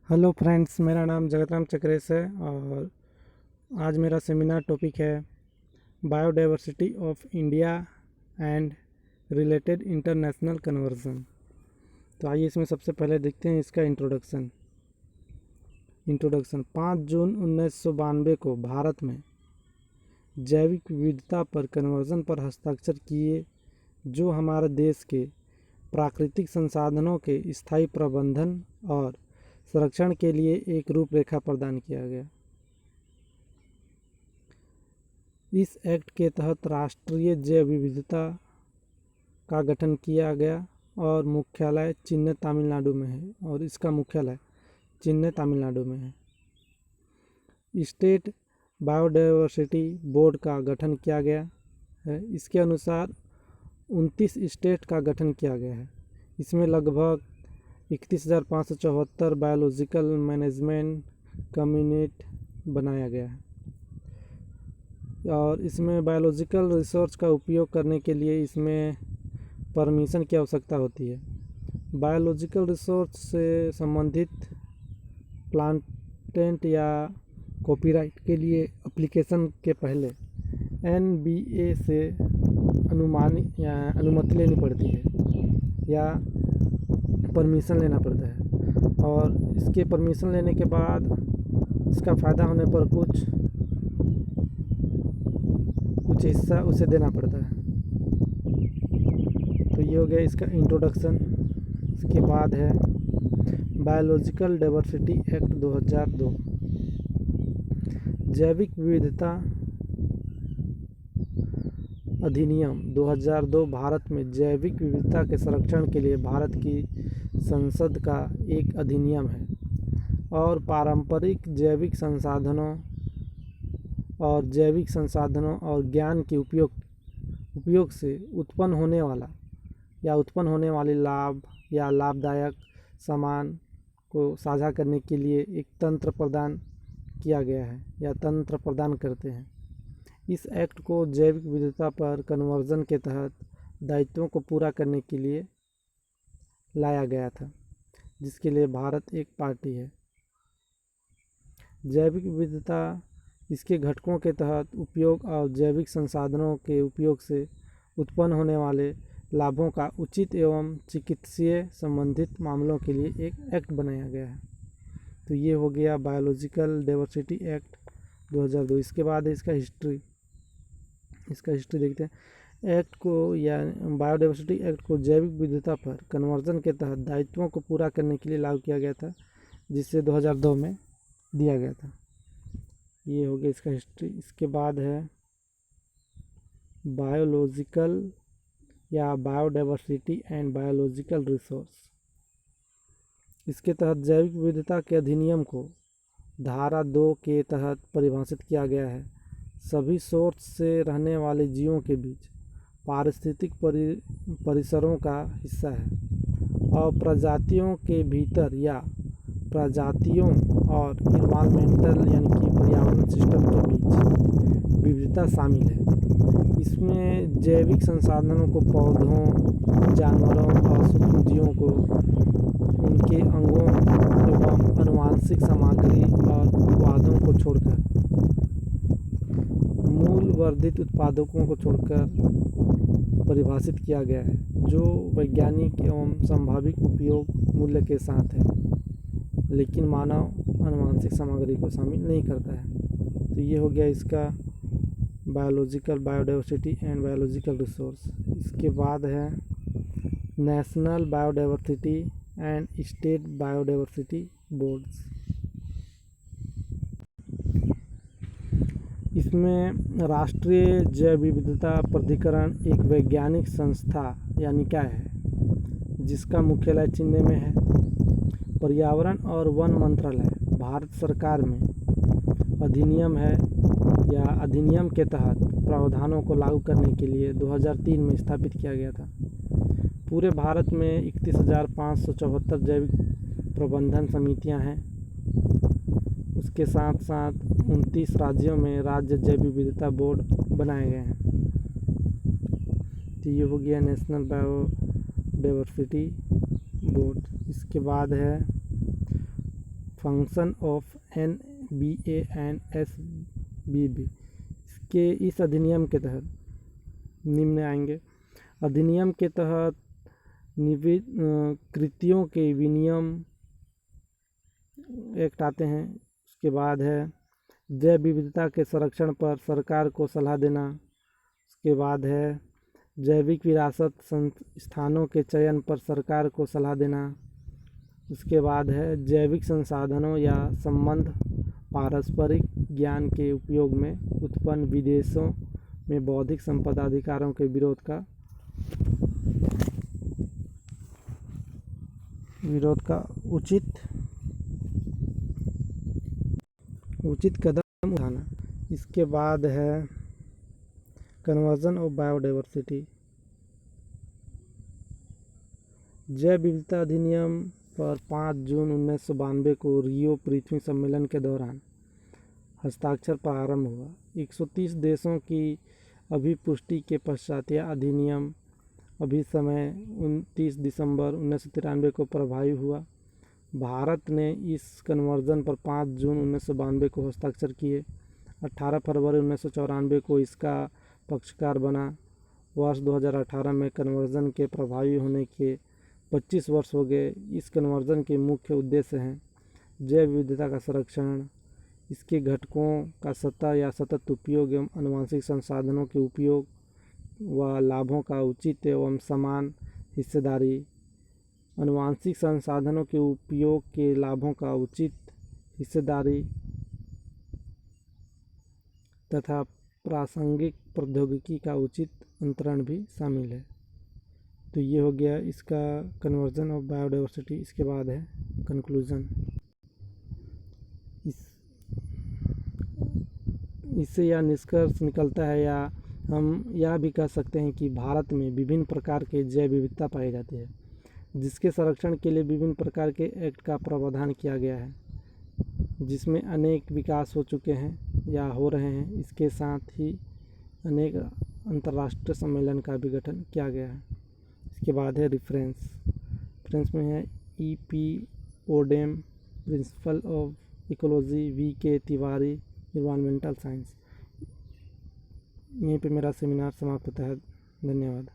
Hello friends, मेरा नाम जगतराम चक्रेश है और आज मेरा सेमिनार टॉपिक है biodiversity of India and related international conversion. तो आइए इसमें सबसे पहले देखते हैं इसका इंट्रोडक्शन 5 जून 1992 को भारत में जैविक विविधता पर कन्वर्जन पर हस्ताक्षर किए, जो हमारे देश के प्राकृतिक संसाधनों के स्थायी प्रबंधन और संरक्षण के लिए एक रूपरेखा प्रदान किया गया। इस एक्ट के तहत राष्ट्रीय जैव विविधता का गठन किया गया और मुख्यालय चेन्नई तमिलनाडु में है स्टेट बायोडाइवर्सिटी बोर्ड का गठन किया गया है। इसके अनुसार 29 स्टेट का गठन किया गया है। इसमें लगभग 31,574 बायोलॉजिकल मैनेजमेंट कम्युनिटी बनाया गया है और इसमें बायोलॉजिकल रिसोर्स का उपयोग करने के लिए इसमें परमिशन की आवश्यकता होती है। बायोलॉजिकल रिसोर्स से संबंधित पेटेंट या कॉपीराइट के लिए एप्लीकेशन के पहले NBA से अनुमति लेनी पड़ती है या परमिशन लेना पड़ता है और इसके परमिशन लेने के बाद इसका फ़ायदा होने पर कुछ हिस्सा उसे देना पड़ता है। तो ये हो गया इसका इंट्रोडक्शन। इसके बाद है बायोलॉजिकल डाइवर्सिटी एक्ट 2002। जैविक विविधता अधिनियम 2002 भारत में जैविक विविधता के संरक्षण के लिए भारत की संसद का एक अधिनियम है और पारंपरिक जैविक संसाधनों और ज्ञान के उपयोग से उत्पन्न होने वाले लाभ या लाभदायक सामान को साझा करने के लिए एक तंत्र प्रदान किया गया है या तंत्र प्रदान करते हैं। इस एक्ट को जैविक विविधता पर कन्वर्जन के तहत दायित्वों को पूरा करने के लिए लाया गया था, जिसके लिए भारत एक पार्टी है। जैविक विविधता इसके घटकों के तहत उपयोग और जैविक संसाधनों के उपयोग से उत्पन्न होने वाले लाभों का उचित एवं चिकित्सीय संबंधित मामलों के लिए एक एक्ट बनाया गया है। तो ये हो गया बायोलॉजिकल डाइवर्सिटी एक्ट 2002। इसके बाद है इसका हिस्ट्री देखते हैं। एक्ट को या बायोडाइवर्सिटी एक्ट को जैविक विविधता पर कन्वर्जन के तहत दायित्वों को पूरा करने के लिए लागू किया गया था, जिसे 2002 में दिया गया था। ये हो गया इसका हिस्ट्री। इसके बाद है बायोलॉजिकल या बायोडाइवर्सिटी एंड बायोलॉजिकल रिसोर्स। इसके तहत जैविक विविधता के अधिनियम को धारा 2 के तहत परिभाषित किया गया है। सभी सोर्स से रहने वाले जीवों के बीच पारिस्थितिक परिसरों का हिस्सा है और प्रजातियों के भीतर या प्रजातियों और इन्वायरमेंटल यानी कि पर्यावरण सिस्टम के बीच विविधता शामिल है। इसमें जैविक संसाधनों को पौधों, जानवरों और सूक्ष्मजीवों को उनके अंगों एवं आनुवंशिक सामग्री और उत्पादों को छोड़कर मूल वर्धित उत्पादकों को छोड़कर परिभाषित किया गया है, जो वैज्ञानिक एवं संभावित उपयोग मूल्य के साथ है, लेकिन मानव आनुवंशिक सामग्री को शामिल नहीं करता है। तो ये हो गया इसका biological biodiversity and biological resource. इसके बाद है national biodiversity and state biodiversity boards. इसमें राष्ट्रीय जैव विविधता प्राधिकरण एक वैज्ञानिक संस्था यानी क्या है, जिसका मुख्यालय चेन्नई में है। पर्यावरण और वन मंत्रालय भारत सरकार में अधिनियम है या अधिनियम के तहत प्रावधानों को लागू करने के लिए 2003 में स्थापित किया गया था। पूरे भारत में 31,574 जैविक प्रबंधन समितियां हैं। उसके साथ साथ 29 राज्यों में राज्य जैव विविधता बोर्ड बनाए गए हैं। तो ये हो गया नेशनल बायोडाइवर्सिटी बोर्ड। इसके बाद है function of NBA and SBB। इसके इस अधिनियम के तहत निम्न आएंगे। अधिनियम के तहत कृतियों के विनियम एक्ट आते हैं। उसके बाद है जैव विविधता के संरक्षण पर सरकार को सलाह देना। उसके बाद है जैविक विरासत संस्थानों के चयन पर सरकार को सलाह देना। उसके बाद है जैविक संसाधनों या संबंध पारस्परिक ज्ञान के उपयोग में उत्पन्न विदेशों में बौद्धिक संपदा अधिकारों के विरोध का उचित कदम उठाना। इसके बाद है कन्वर्जन ऑफ बायोडाइवर्सिटी। जैव विविधता अधिनियम पर 5 जून 1992 को रियो पृथ्वी सम्मेलन के दौरान हस्ताक्षर प्रारंभ हुआ। 130 देशों की अभिपुष्टि के पश्चात यह अधिनियम अभी समय 29 दिसंबर 1993 को प्रभावी हुआ। भारत ने इस कन्वर्जन पर 5 जून 1992 को हस्ताक्षर किए। 18 फरवरी 1994 को इसका पक्षकार बना। वर्ष 2018 में कन्वर्जन के प्रभावी होने के 25 वर्ष हो गए। इस कन्वर्जन के मुख्य उद्देश्य हैं जैव विविधता का संरक्षण, इसके घटकों का सतत या सतत उपयोग एवं आनुवंशिक संसाधनों के उपयोग व लाभों का उचित एवं समान हिस्सेदारी, आनुवंशिक संसाधनों के उपयोग के लाभों का उचित हिस्सेदारी तथा प्रासंगिक प्रौद्योगिकी का उचित अंतरण भी शामिल है। तो ये हो गया इसका कन्वर्जन ऑफ बायोडाइवर्सिटी। इसके बाद है कंक्लूजन। इससे यह निष्कर्ष निकलता है या हम यह भी कह सकते हैं कि भारत में विभिन्न प्रकार के जैव विविधता पाई जाती है, जिसके संरक्षण के लिए विभिन्न प्रकार के एक्ट का प्रावधान किया गया है, जिसमें अनेक विकास हो चुके हैं या हो रहे हैं। इसके साथ ही अनेक अंतर्राष्ट्रीय सम्मेलन का भी गठन किया गया है। इसके बाद है रेफरेंस में है EPODEM principle of ecology, VK Tiwari environmental science. यहीं पे मेरा सेमिनार समाप्त होता है। धन्यवाद।